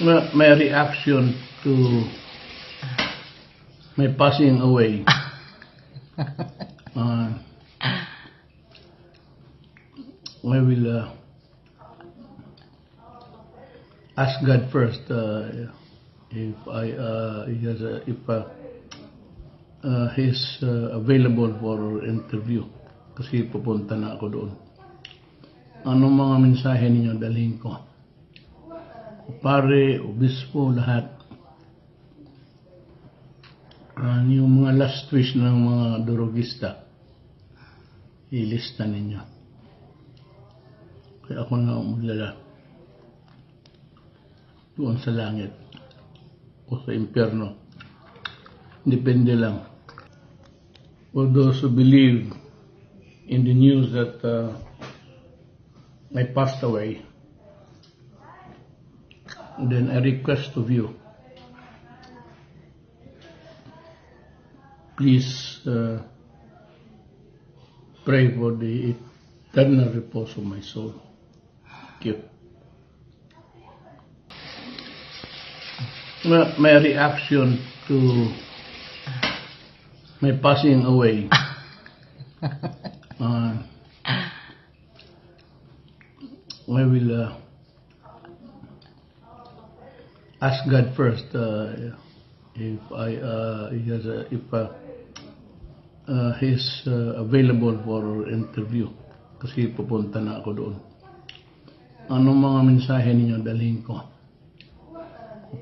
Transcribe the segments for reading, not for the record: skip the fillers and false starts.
My reaction to my passing away. I will ask God first if he's available for interview, kasi pupunta na ako doon. Anong mga mensahe ninyo dalhin ko? Pare, obispo, lahat. Yung mga last wish ng mga durugista, ilista ninyo. Kaya ako na maglala doon sa langit o sa impyerno. Depende lang. For those who believe in the news that I passed away, then I request of you, please pray for the eternal repose of my soul. Thank you. My reaction to my passing away. I will ask God first if he's available for interview, kasi pupunta na ako doon. Anong mga mensahe ninyo dalhin ko?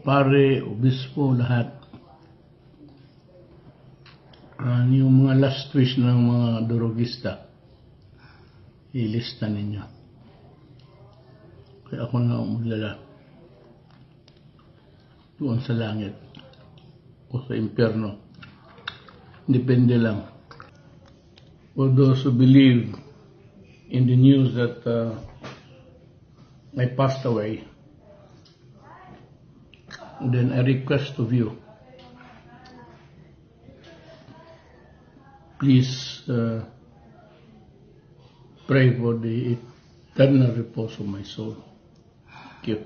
Pare, obispo, lahat. Yung mga last wish ng mga durugista, ilista ninyo. Kaya ako na maglala doon sa langit o sa impyerno. Depende lang. For those who believe in the news that I passed away, then I request of you, please pray for the eternal repose of my soul. Thank you.